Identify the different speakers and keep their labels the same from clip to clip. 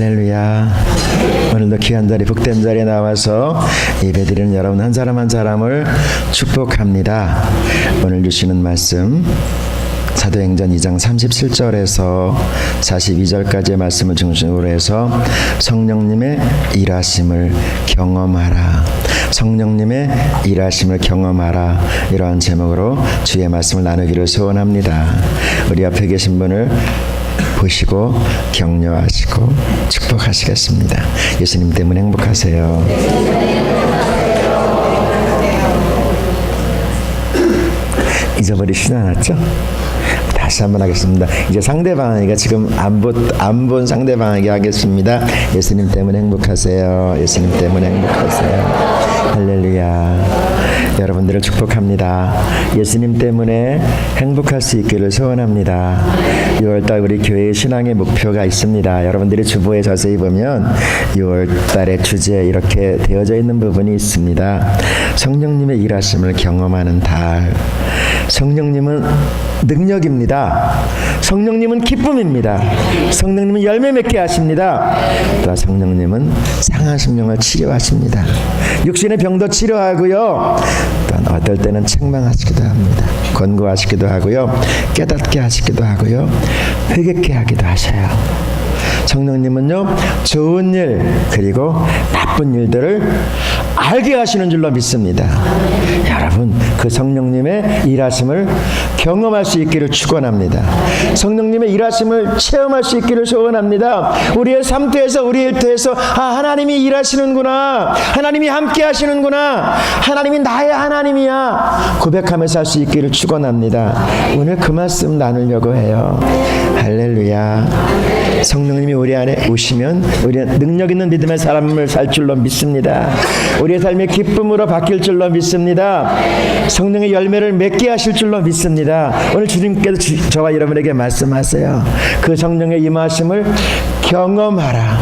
Speaker 1: 할렐루야. 오늘도 귀한 자리, 복된 자리에 나와서 예배드리는 여러분 한 사람 한 사람을 축복합니다. 오늘 주시는 말씀 사도행전 2장 37절에서 42절까지의 말씀을 중심으로 해서 성령님의 일하심을 경험하라, 성령님의 일하심을 경험하라, 이러한 제목으로 주의 말씀을 나누기를 소원합니다. 우리 앞에 계신 분을 보시고 격려하시고 축복하시겠습니다. 예수님 때문에 행복하세요. 잊어버리시지 않았죠? 다시 한번 하겠습니다. 이제 상대방에게 지금 안 본 상대방에게 하겠습니다. 예수님 때문에 행복하세요. 예수님 때문에 행복하세요. 할렐루야. 여러분들을 축복합니다. 예수님 때문에 행복할 수 있기를 소원합니다. 6월달 우리 교회의 신앙의 목표가 있습니다. 여러분들이 주보에 자세히 보면 6월달의 주제에 이렇게 되어져 있는 부분이 있습니다. 성령님의 일하심을 경험하는 달. 성령님은 능력입니다. 성령님은 기쁨입니다. 성령님은 열매 맺게 하십니다. 또 성령님은 상한 심령을 치료하십니다. 육신의 병도 치료하고요, 또 어떨 때는 책망하시기도 합니다. 권고하시기도 하고요, 깨닫게 하시기도 하고요, 회개케 하기도 하셔요. 성령님은요, 좋은 일 그리고 나쁜 일들을 알게 하시는 줄로 믿습니다. 여러분, 그 성령님의 일하심을 경험할 수 있기를 축원합니다. 성령님의 일하심을 체험할 수 있기를 소원합니다. 우리의 삶터에서, 우리의 일터에서 하나님이 일하시는구나, 하나님이 함께 하시는구나, 하나님이 나의 하나님이야 고백하면서 할 수 있기를 축원합니다. 오늘 그 말씀 나누려고 해요. 할렐루야. 성령님이 우리 안에 오시면 우리는 능력 있는 믿음의 삶을 살 줄로 믿습니다. 우리의 삶이 기쁨으로 바뀔 줄로 믿습니다. 성령의 열매를 맺게 하실 줄로 믿습니다. 오늘 주님께서 저와 여러분에게 말씀하세요. 그 성령의 임하심을 경험하라.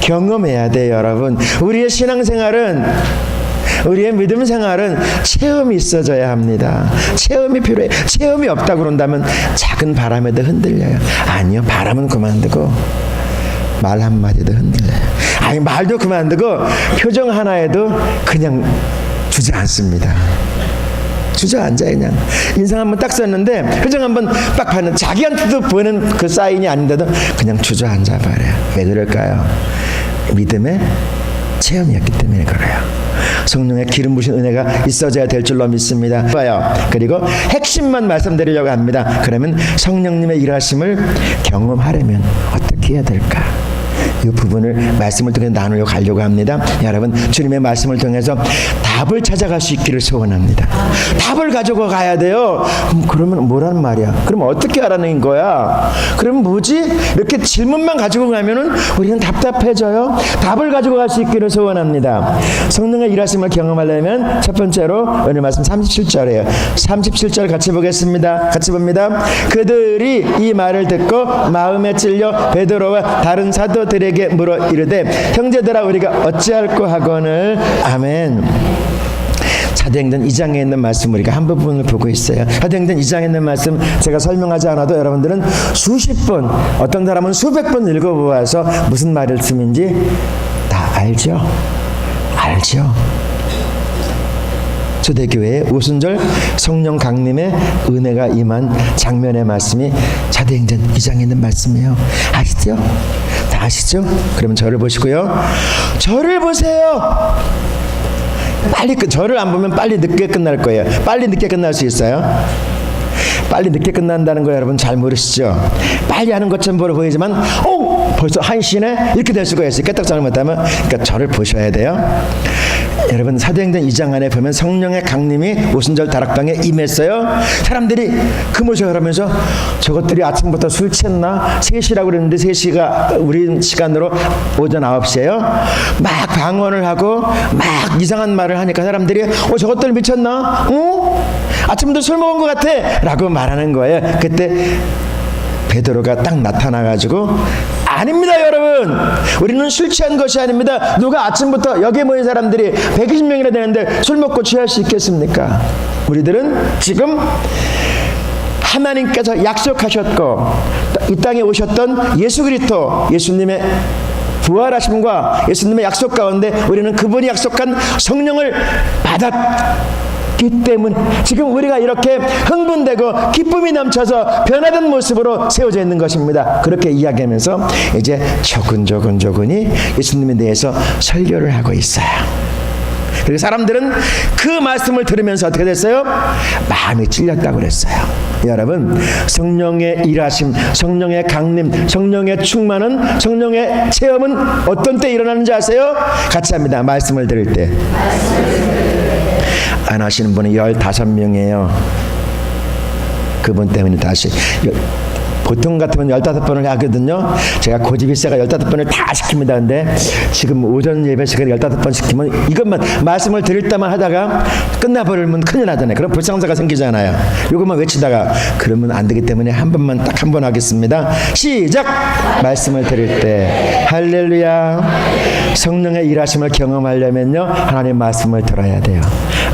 Speaker 1: 경험해야 돼요, 여러분. 우리의 신앙생활은, 우리의 믿음 생활은 체험이 있어져야 합니다. 체험이 필요해요. 체험이 없다고 그런다면 작은 바람에도 흔들려요. 아니요, 바람은 그만두고 말 한마디도 흔들려요. 아니, 말도 그만두고 표정 하나에도 그냥 주저앉습니다. 주저앉아요. 그냥 인상 한번 딱 썼는데 표정 한번 딱 봤는데 자기한테도 보이는 그 사인이 아닌데도 그냥 주저앉아 버려요. 왜 그럴까요? 믿음의 체험이었기 때문에 그래요. 성령의 기름 부신 은혜가 있어져야 될 줄로 믿습니다. 그리고 핵심만 말씀드리려고 합니다. 그러면 성령님의 일하심을 경험하려면 어떻게 해야 될까? 이 부분을 말씀을 통해 나누려고 가려고 합니다. 여러분, 주님의 말씀을 통해서 답을 찾아갈 수 있기를 소원합니다. 답을 가지고 가야 돼요. 그러면 뭐라는 말이야? 그럼 어떻게 하라는 거야? 그러면 뭐지? 이렇게 질문만 가지고 가면은 우리는 답답해져요. 답을 가지고 갈 수 있기를 소원합니다. 성령의 일하심을 경험하려면 첫 번째로 오늘 말씀 37절이에요. 37절 같이 보겠습니다. 같이 봅니다. 그들이 이 말을 듣고 마음에 찔려 베드로와 다른 사도들에게 물어 이르되 형제들아 우리가 어찌할꼬 하거늘. 아멘. 사도행전 2장에 있는 말씀 우리가 한 부분을 보고 있어요. 사도행전 2장에 있는 말씀 제가 설명하지 않아도 여러분들은 수십 번, 어떤 사람은 수백 번 읽어보아서 무슨 말씀인지 다 알죠? 알죠? 초대교회의 오순절 성령 강림의 은혜가 임한 장면의 말씀이 사도행전 2장에 있는 말씀이에요. 아시죠? 다 아시죠? 그러면 저를 보시고요. 저를 보세요. 빨리 저를 안 보면 빨리 늦게 끝날 거예요. 빨리 늦게 끝날 수 있어요. 빨리 늦게 끝난다는 거 여러분 잘 모르시죠? 빨리 하는 것처럼 보이지만 벌써 1시네? 이렇게 될 수가 있어요. 깨딱 잘못하면. 그러니까 저를 보셔야 돼요. 여러분, 사도행전 2장 안에 보면 성령의 강림이 오순절 다락방에 임했어요. 사람들이 금오셔 그러면서 저것들이 아침부터 술 취했나? 3시라고 그랬는데 3시가 우리 시간으로 오전 9시예요. 막 방언을 하고 막 이상한 말을 하니까 사람들이 저것들 미쳤나? 아침부터 술 먹은 것 같아 라고 말하는 거예요. 그때 베드로가 딱 나타나가지고 아닙니다 여러분, 우리는 술 취한 것이 아닙니다. 누가 아침부터 여기에 모인 사람들이 120명이나 되는데 술 먹고 취할 수 있겠습니까? 우리들은 지금 하나님께서 약속하셨고 이 땅에 오셨던 예수 그리스도, 예수님의 부활하심과 예수님의 약속 가운데 우리는 그분이 약속한 성령을 받았기 때문에 지금 우리가 이렇게 흥분되고 기쁨이 넘쳐서 변화된 모습으로 세워져 있는 것입니다. 그렇게 이야기하면서 이제 조근조근히 예수님에 대해서 설교를 하고 있어요. 그리고 사람들은 그 말씀을 들으면서 어떻게 됐어요? 마음이 찔렸다고 그랬어요. 여러분, 성령의 일하심, 성령의 강림, 성령의 충만은, 성령의 체험은 어떤 때 일어나는지 아세요? 같이 합니다. 말씀을 들을 때. 안 하시는 분이 15명이에요. 그분 때문에 다시 보통 같으면 15번을 하거든요. 제가 고집이 세가 15번을 다 시킵니다. 근데 지금 오전 예배 시간에 15번 시키면 이것만 말씀을 드릴 때만 하다가 끝나버리면 큰일 나잖아요. 그럼 불상사가 생기잖아요. 이것만 외치다가 그러면 안 되기 때문에 한 번만 딱 한 번 하겠습니다. 시작! 말씀을 드릴 때 할렐루야. 성령의 일하심을 경험하려면요, 하나님의 말씀을 들어야 돼요.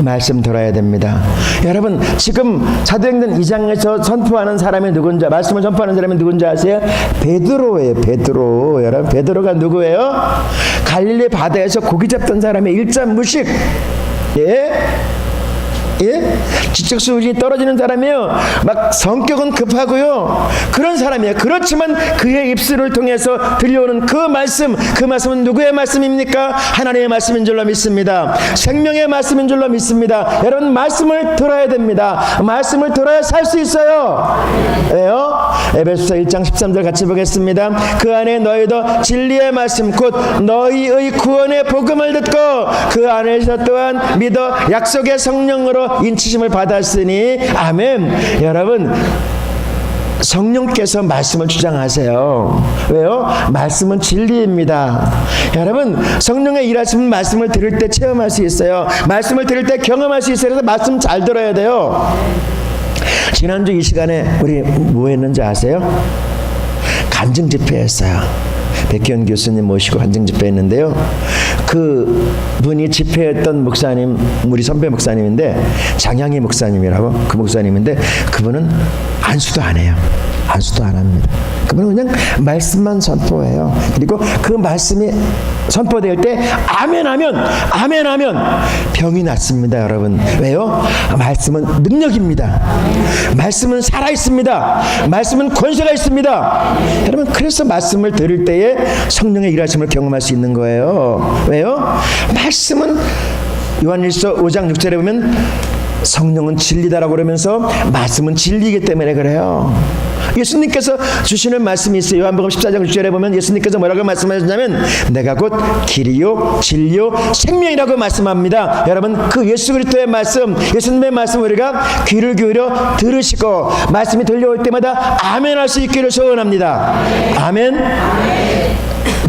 Speaker 1: 말씀 들어야 됩니다. 여러분, 지금 사도행전 2장에서 선포하는 사람이 누군지, 말씀을 선포하는 사람이 누군지 아세요? 베드로예요. 베드로. 여러분, 베드로가 누구예요? 갈릴리 바다에서 고기 잡던 사람의 일자무식. 예? 예? 지적 수준이 떨어지는 사람이에요. 막 성격은 급하고요. 그런 사람이에요. 그렇지만 그의 입술을 통해서 들려오는 그 말씀은 누구의 말씀입니까? 하나님의 말씀인 줄로 믿습니다. 생명의 말씀인 줄로 믿습니다. 여러분, 말씀을 들어야 됩니다. 말씀을 들어야 살 수 있어요. 왜요? 에베소서 1장 13절 같이 보겠습니다. 그 안에 너희도 진리의 말씀 곧 너희의 구원의 복음을 듣고 그 안에서 또한 믿어 약속의 성령으로 인치심을 받았으니 아멘. 여러분, 성령께서 말씀을 주장하세요. 왜요? 말씀은 진리입니다. 여러분, 성령의 일하시는 말씀을 들을 때 체험할 수 있어요. 말씀을 들을 때 경험할 수 있어요. 그래서 말씀 잘 들어야 돼요. 지난주 이 시간에 우리 뭐 했는지 아세요? 간증 집회했어요. 백기현 교수님 모시고 간증 집회했는데요. 그 분이 집회했던 목사님, 우리 선배 목사님인데 장향희 목사님이라고, 그 목사님인데 그분은 안수도 안 해요. 안수도 안 합니다. 그분은 그냥 말씀만 선포해요. 그리고 그 말씀이 선포될 때 아멘하면 병이 낫습니다. 여러분, 왜요? 말씀은 능력입니다. 말씀은 살아있습니다. 말씀은 권세가 있습니다. 여러분, 그래서 말씀을 들을 때에 성령의 일하심을 경험할 수 있는 거예요. 왜요? 말씀은 요한일서 5장 6절에 보면 성령은 진리다라고 그러면서 말씀은 진리이기 때문에 그래요. 예수님께서 주시는 말씀이 있어요. 요한복음 14장 6절에 보면 예수님께서 뭐라고 말씀하셨냐면 내가 곧 길이요 진리요 생명이라고 말씀합니다. 여러분, 그 예수 그리스도의 말씀, 예수님의 말씀 우리가 귀를 기울여 들으시고 말씀이 들려올 때마다 아멘 할 수 있기를 소원합니다. 아멘.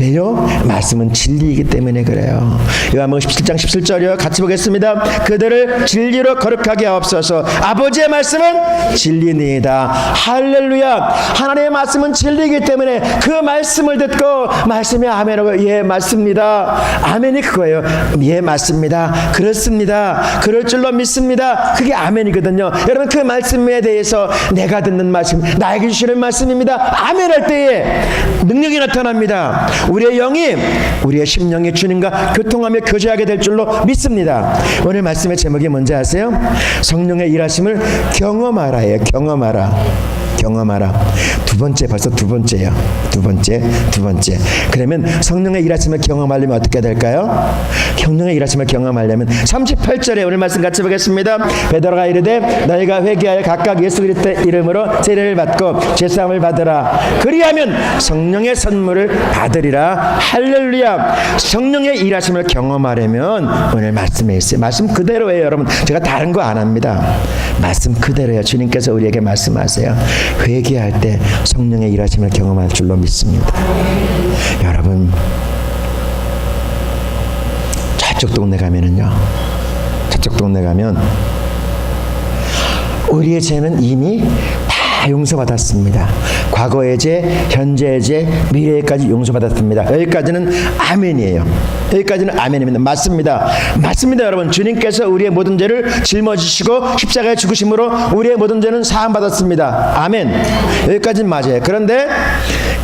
Speaker 1: 왜요? 말씀은 진리이기 때문에 그래요. 요한복음 17장 17절이요. 같이 보겠습니다. 그들을 진리로 거룩하게 하옵소서. 아버지의 말씀은 진리니이다. 할렐루야. 하나님의 말씀은 진리이기 때문에 그 말씀을 듣고 말씀이 아멘하고 예 맞습니다. 아멘이 그거예요. 예 맞습니다. 그렇습니다. 그럴 줄로 믿습니다. 그게 아멘이거든요. 여러분, 그 말씀에 대해서 내가 듣는 말씀, 나에게 주시는 말씀입니다. 아멘할 때에 능력이 나타납니다. 우리의 영이, 우리의 심령이 주님과 교통하며 교제하게 될 줄로 믿습니다. 오늘 말씀의 제목이 뭔지 아세요? 성령의 일하심을 경험하라예요. 경험하라. 두 번째, 벌써 두 번째예요. 두 번째. 그러면 성령의 일하심을 경험하려면 어떻게 될까요? 성령의 일하심을 경험하려면 38절에 오늘 말씀 같이 보겠습니다. 베드로가 이르되 너희가 회개하여 각각 예수 그리스도의 이름으로 세례를 받고 제사함을 받으라. 그리하면 성령의 선물을 받으리라. 할렐루야. 성령의 일하심을 경험하려면 오늘 말씀에 있어요. 말씀 그대로예요. 여러분, 제가 다른 거 안 합니다. 말씀 그대로예요. 주님께서 우리에게 말씀하세요. 회개할 때 성령의 일하심을 경험할 줄로 믿습니다. 여러분, 저쪽 동네 가면은요, 저쪽 동네 가면 우리의 죄는 이미 다 다 용서받았습니다. 과거의 죄, 현재의 죄, 미래까지 용서받았습니다. 여기까지는 아멘이에요. 여기까지는 아멘입니다. 맞습니다. 맞습니다, 여러분. 주님께서 우리의 모든 죄를 짊어지시고 십자가에 죽으심으로 우리의 모든 죄는 사함받았습니다. 아멘. 여기까지는 맞아요. 그런데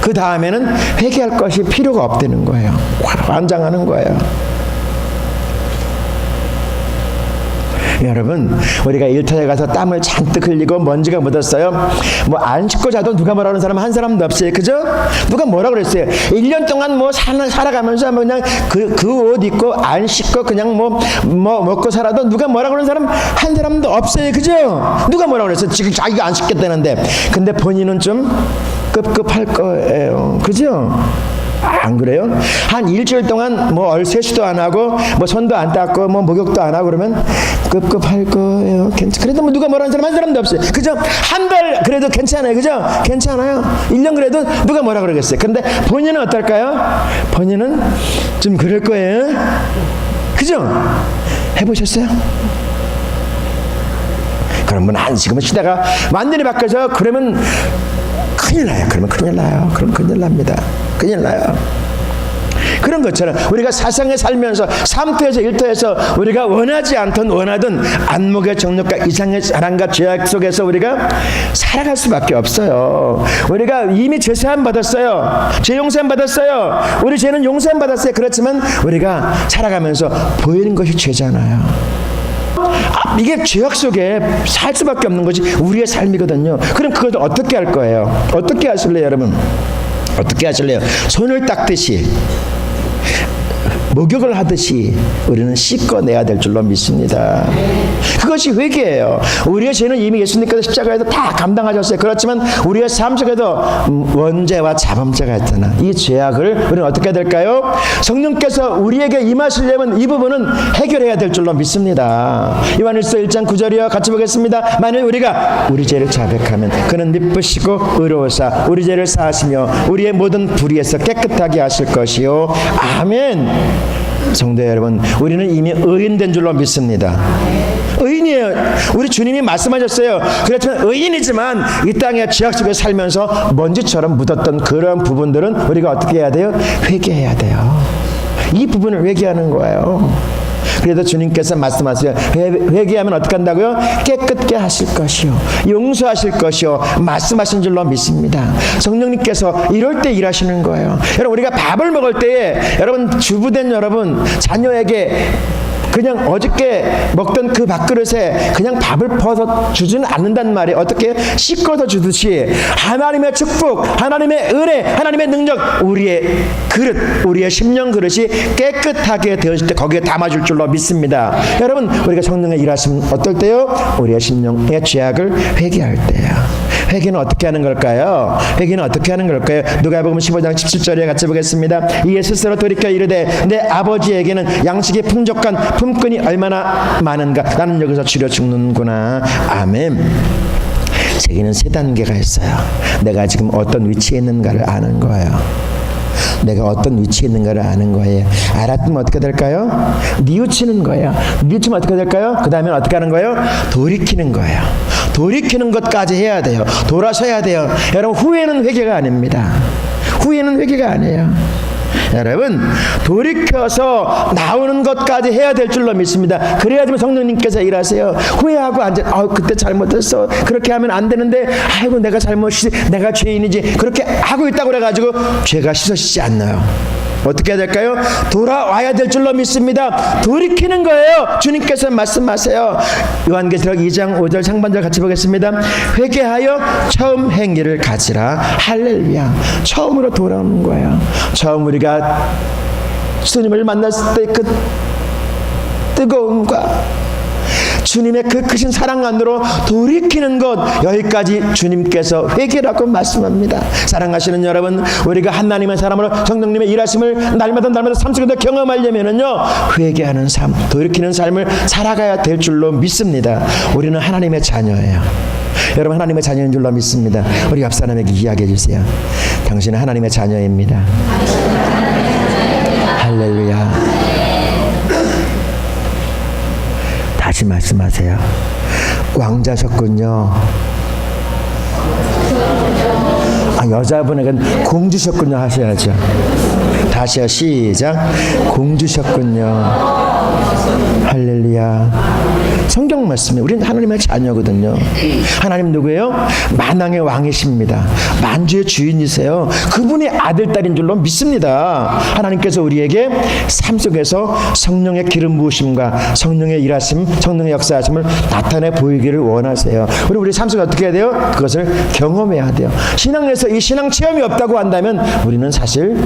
Speaker 1: 그 다음에는 회개할 것이 필요가 없다는 거예요. 환장하는 거예요. 여러분, 우리가 일터에 가서 땀을 잔뜩 흘리고 먼지가 묻었어요. 뭐 안 씻고 자도 누가 뭐라 하는 사람 한 사람도 없어요. 그죠? 누가 뭐라 그랬어요? 1년 동안 뭐 살아가면서 그냥 그 옷 입고 안 씻고 그냥 뭐 먹고 살아도 누가 뭐라 그러는 사람 한 사람도 없어요. 그죠? 누가 뭐라 그랬어요? 지금 자기가 안 씻겠다는데. 근데 본인은 좀 급급할 거예요. 그죠? 안 그래요? 한 일주일 동안 뭐 세수도 안 하고 뭐 손도 안 닦고 뭐 목욕도 안 하고 그러면 급급할 거예요. 그래도 뭐 누가 뭐라는 사람 한 사람도 없어요. 그죠? 한 달 그래도 괜찮아요. 그죠? 괜찮아요. 1년 그래도 누가 뭐라 그러겠어요. 근데 본인은 어떨까요? 본인은 좀 그럴 거예요. 그죠? 해보셨어요? 그러면 한 지금은 시대가 완전히 바뀌어서 그러면 큰일 나요. 그러면 큰일 나요. 그럼 큰일 납니다. 큰일 나요. 그런 것처럼 우리가 세상에 살면서 삶터에서 일터에서 우리가 원하지 않던 원하던 안목의 정욕과 이상의 사랑과 죄악 속에서 우리가 살아갈 수밖에 없어요. 우리가 이미 죄 사함 받았어요. 죄 용서함 받았어요. 우리 죄는 용서함 받았어요. 그렇지만 우리가 살아가면서 보이는 것이 죄잖아요. 이게 죄악 속에 살 수밖에 없는 것이 우리의 삶이거든요. 그럼 그것을 어떻게 할 거예요? 어떻게 하실래요, 여러분? 어떻게 하실래요? 손을 닦듯이 목욕을 하듯이 우리는 씻어내야 될 줄로 믿습니다. 그것이 회개예요. 우리의 죄는 이미 예수님께서 십자가에서 다 감당하셨어요. 그렇지만 우리의 삶 속에도 원죄와 자범죄가 있잖아. 이 죄악을 우리는 어떻게 해야 될까요? 성령께서 우리에게 임하시려면 이 부분은 해결해야 될 줄로 믿습니다. 요한일서 1장 9절이요. 같이 보겠습니다. 만일 우리가 우리 죄를 자백하면 그는 미쁘시고 의로우사 우리 죄를 사하시며 우리의 모든 불의에서 깨끗하게 하실 것이요. 아멘. 성도 여러분, 우리는 이미 의인된 줄로 믿습니다. 의인이에요. 우리 주님이 말씀하셨어요. 그렇지만 의인이지만 이 땅의 죄악 속에 살면서 먼지처럼 묻었던 그런 부분들은 우리가 어떻게 해야 돼요? 회개해야 돼요. 이 부분을 회개하는 거예요. 그래도 주님께서 말씀하세요. 회개하면 어떻게 한다고요? 깨끗게 하실 것이요, 용서하실 것이요, 말씀하신 줄로 믿습니다. 성령님께서 이럴 때 일하시는 거예요. 여러분, 우리가 밥을 먹을 때에 여러분, 주부된 여러분 자녀에게 그냥 어저께 먹던 그 밥그릇에 그냥 밥을 퍼서 주지는 않는단 말이에요. 어떻게? 씻어서 주듯이 하나님의 축복, 하나님의 은혜, 하나님의 능력, 우리의 그릇, 우리의 심령 그릇이 깨끗하게 되었을 때 거기에 담아줄 줄로 믿습니다. 여러분, 우리가 성령의 일하시면 어떨 때요? 우리의 심령의 죄악을 회개할 때요. 회개는 어떻게 하는 걸까요? 회개는 어떻게 하는 걸까요? 누가복음 15장 17절에 같이 보겠습니다. 이에 스스로 돌이켜 이르되 내 아버지에게는 양식이 풍족한 품꾼이 얼마나 많은가. 나는 여기서 줄여 죽는구나. 아멘. 세계는 세 단계가 있어요. 내가 지금 어떤 위치에 있는가를 아는 거예요. 내가 어떤 위치에 있는가를 아는 거예요. 알았으면 어떻게 될까요? 뉘우치는 거예요. 뉘우치면 어떻게 될까요? 그 다음에 어떻게 하는 거예요? 돌이키는 거예요. 돌이키는 것까지 해야 돼요. 돌아서야 돼요. 여러분, 후회는 회개가 아닙니다. 후회는 회개가 아니에요. 여러분, 돌이켜서 나오는 것까지 해야 될 줄로 믿습니다. 그래야지만 성령님께서 일하세요. 후회하고 앉아, 그때 잘못했어, 그렇게 하면 안 되는데, 아이고 내가 잘못이지, 내가 죄인이지, 그렇게 하고 있다고 그래가지고 죄가 씻어지지 않나요? 어떻게 해야 될까요? 돌아와야 될 줄로 믿습니다. 돌이키는 거예요. 주님께서 말씀하세요. 요한계시록 2장 5절 상반절 같이 보겠습니다. 회개하여 처음 행위를 가지라. 할렐루야. 처음으로 돌아오는 거예요. 처음 우리가 주님을 만났을 때 그 뜨거움과 주님의 그 크신 사랑 안으로 돌이키는 것, 여기까지 주님께서 회개라고 말씀합니다. 사랑하시는 여러분, 우리가 하나님의 사람으로 성령님의 일하심을 날마다 삶 속에서 경험하려면은요, 회개하는 삶, 돌이키는 삶을 살아가야 될 줄로 믿습니다. 우리는 하나님의 자녀예요. 여러분, 하나님의 자녀인 줄로 믿습니다. 우리 옆 사람에게 이야기해 주세요. 당신은 하나님의 자녀입니다. 할렐루야. 다시 말씀하세요. 왕자셨군요. 여자분에겐 공주셨군요 하셔야죠. 다시요. 시작. 공주셨군요. 할렐루야. 성경 말씀에 우리는 하나님의 자녀거든요. 하나님 누구예요? 만왕의 왕이십니다. 만주의 주인이세요. 그분의 아들, 딸인 줄로 믿습니다. 하나님께서 우리에게 삶 속에서 성령의 기름 부으심과 성령의 일하심, 성령의 역사하심을 나타내 보이기를 원하세요. 우리 삶 속에 어떻게 해야 돼요? 그것을 경험해야 돼요. 신앙에서 이 신앙 체험이 없다고 한다면 우리는 사실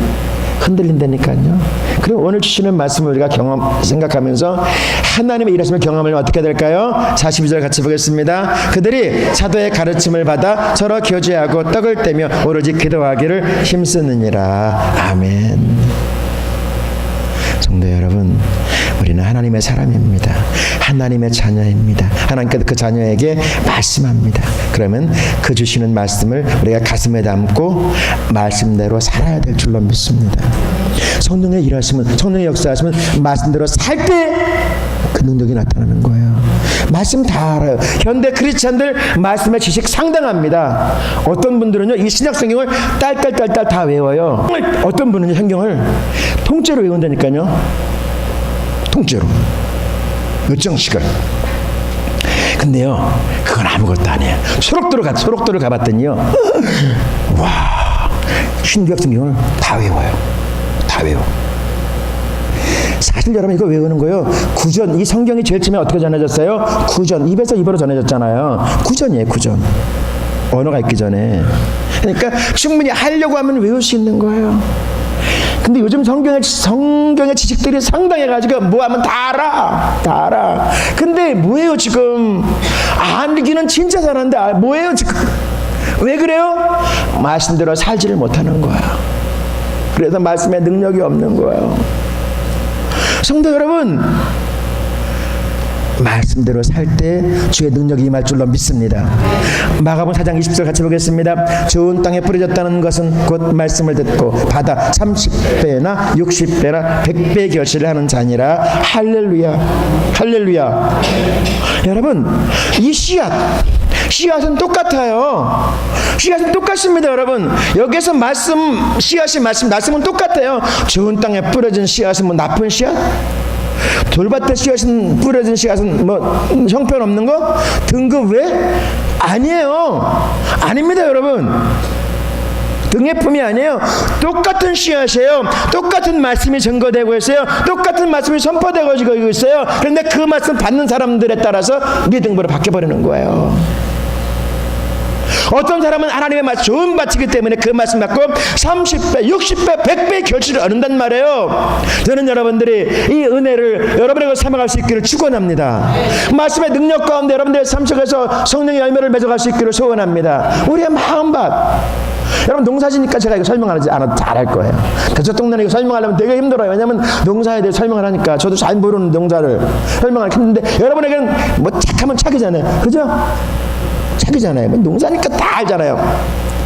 Speaker 1: 흔들린다니까요. 그럼 오늘 주시는 말씀을 우리가 생각하면서 하나님의 일하심을 경험하면 어떻게 될까요? 42절 같이 보겠습니다. 그들이 사도의 가르침을 받아 서로 교제하고 떡을 떼며 오로지 기도하기를 힘쓰느니라. 아멘. 성도 여러분, 우리는 하나님의 사람입니다. 하나님의 자녀입니다. 하나님께서 그 자녀에게 말씀합니다. 그러면 그 주시는 말씀을 우리가 가슴에 담고 말씀대로 살아야 될 줄로 믿습니다. 성령의 일하시면, 성령의 역사하시면 말씀대로 살 때 그 능력이 나타나는 거예요. 말씀 다 알아요. 현대 크리스찬들 말씀의 지식 상당합니다. 어떤 분들은요, 이 신약 성경을 딸딸딸딸 다 외워요. 어떤 분은 성경을 통째로 외운다니까요. 통째로 몇 장씩을. 근데요, 그건 아무것도 아니에요. 소록도를 가봤더니요, 와, 신구약 성경을 다 외워요. 다 외워. 사실 여러분 이거 외우는 거요, 구전. 이 성경이 제일 처음에 어떻게 전해졌어요? 구전, 입에서 입으로 전해졌잖아요. 구전이에요. 구전. 언어가 있기 전에. 그러니까 충분히 하려고 하면 외울 수 있는 거예요. 근데 요즘 성경의 지식들이 상당해가지고 뭐하면 다 알아. 근데 뭐예요 지금? 알기는 진짜 잘하는데 뭐예요 지금? 왜 그래요? 말씀대로 살지를 못하는 거야. 그래서 말씀에 능력이 없는 거예요. 성도 여러분, 말씀대로 살 때 주의 능력이 임할 줄로 믿습니다. 마가복음 4장 20절 같이 보겠습니다. 좋은 땅에 뿌려졌다는 것은 곧 말씀을 듣고 받아 30배나 60배나 100배 결실을 하는 자니라. 할렐루야. 할렐루야. 여러분, 이 씨앗은 똑같아요. 씨앗은 똑같습니다. 여러분, 여기서 말씀은 똑같아요. 좋은 땅에 뿌려진 씨앗은 뭐 나쁜 씨앗? 돌밭에 씨앗은 뿌려진 씨앗은 뭐 형편없는 거? 등급 왜? 아니에요. 아닙니다 여러분. 등예품이 아니에요. 똑같은 씨앗이에요. 똑같은 말씀이 증거되고 있어요. 똑같은 말씀이 선포되고 있어요. 그런데 그 말씀 받는 사람들에 따라서 네 등급으로 바뀌어버리는 거예요. 어떤 사람은 하나님의 말씀 좋은 밭이기 때문에 그 말씀 받고 30배, 60배, 100배의 결실을 얻는단 말이에요. 저는 여러분들이 이 은혜를 여러분에게 사명할 수 있기를 축원합니다. 말씀의 능력 가운데 여러분들의 삶 속에서 성령의 열매를 맺어갈 수 있기를 소원합니다. 우리의 마음밭. 여러분 농사지니까 제가 이거 설명하지 않아도 잘할 거예요. 저쪽 동네는 이거 설명하려면 되게 힘들어요. 왜냐하면 농사에 대해 설명을 하니까 저도 잘 모르는 농사를 설명하기 힘든데 여러분에게는 뭐 착하면 착이잖아요. 그죠? 착이잖아요. 뭐 농사니까 다 알잖아요.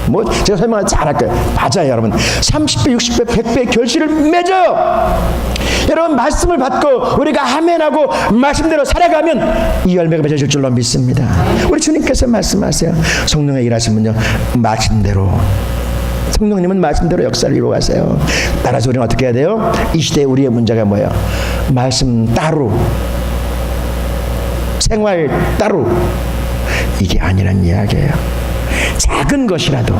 Speaker 1: 뭐 제가 설명을 잘할 거예요. 맞아요 여러분. 30배, 60배, 100배 결실을 맺어요. 여러분 말씀을 받고 우리가 아멘하고 말씀대로 살아가면 이 열매가 맺어질 줄로 믿습니다. 우리 주님께서 말씀하세요. 성령의 일하시면요, 말씀대로, 성령님은 말씀대로 역사를 이루어가세요. 따라서 우리는 어떻게 해야 돼요? 이 시대에 우리의 문제가 뭐예요? 말씀 따로, 생활 따로, 이게 아니란 이야기예요. 작은 것이라도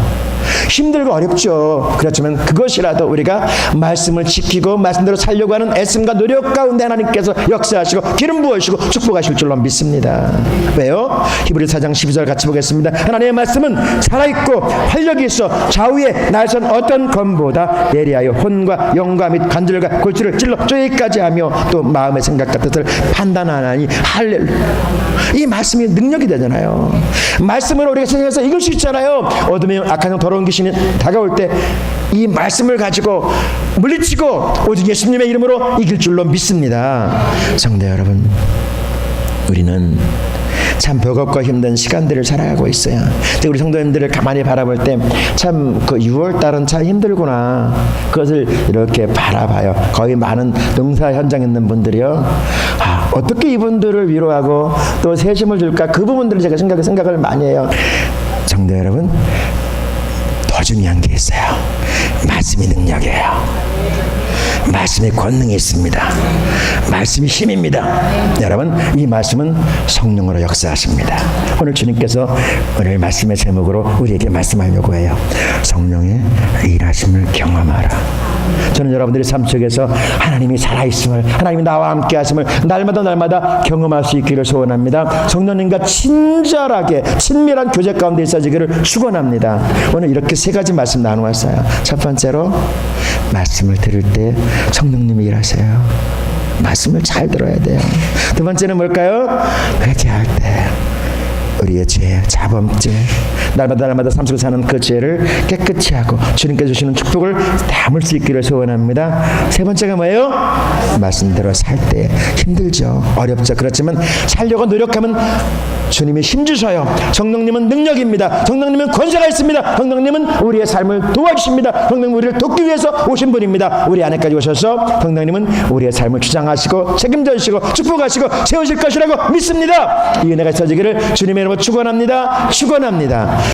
Speaker 1: 힘들고 어렵죠. 그렇지만 그것이라도 우리가 말씀을 지키고 말씀대로 살려고 하는 애씀과 노력 가운데 하나님께서 역사하시고 기름 부으시고 축복하실 줄로 믿습니다. 왜요? 히브리서 4장 12절 같이 보겠습니다. 하나님의 말씀은 살아있고 활력이 있어 좌우에 날선 어떤 검보다 예리하여 혼과 영과 및 관절과 골수를 찔러 쪼개기까지 하며 또 마음의 생각과 뜻을 판단하나니. 할렐루야. 이 말씀이 능력이 되잖아요. 말씀으로 우리가 세상에서 이길 수 있잖아요. 어둠의 악한 영 더러운 귀신이 다가올 때 이 말씀을 가지고 물리치고 오직 예수님의 이름으로 이길 줄로 믿습니다. 성도 여러분, 우리는 참 버겁고 힘든 시간들을 살아가고 있어요. 근데 우리 성도님들을 가만히 바라볼 때 참 그 6월달은 참 힘들구나, 그것을 이렇게 바라봐요. 거의 많은 농사 현장에 있는 분들이요, 어떻게 이분들을 위로하고 또 세심을 줄까, 그 부분들을 제가 생각을 많이 해요. 성도 여러분, 더 중요한 게 있어요. 말씀이 능력이에요. 말씀에 권능이 있습니다. 말씀이 힘입니다. 여러분, 이 말씀은 성령으로 역사하십니다. 오늘 주님께서 오늘 말씀의 제목으로 우리에게 말씀하려고 해요. 성령의 일하심을 경험하라. 저는 여러분들의 삶 속에서 하나님이 살아있음을, 하나님이 나와 함께 하심을 날마다 경험할 수 있기를 소원합니다. 성령님과 친절하게 친밀한 교제 가운데 있어지기를 축원합니다. 오늘 이렇게 세 가지 말씀 나누었어요. 첫 번째로, 말씀을 들을 때 성령님이 일하세요. 말씀을 잘 들어야 돼요. 두 번째는 뭘까요? 회개할 때 우리의 죄, 자범죄, 날마다 삶 속에 사는 그 죄를 깨끗이 하고 주님께 주시는 축복을 담을 수 있기를 소원합니다. 세 번째가 뭐예요? 말씀대로 살 때 힘들죠. 어렵죠. 그렇지만 살려고 노력하면 주님이 힘주셔요. 성령님은 능력입니다. 성령님은 권세가 있습니다. 성령님은 우리의 삶을 도와주십니다. 성령님은 우리를 돕기 위해서 오신 분입니다. 우리 안에까지 오셔서 성령님은 우리의 삶을 주장하시고 책임져 주시고 축복하시고 세우실 것이라고 믿습니다. 이 은혜가 있어지기를 주님의 이름으로 축원합니다.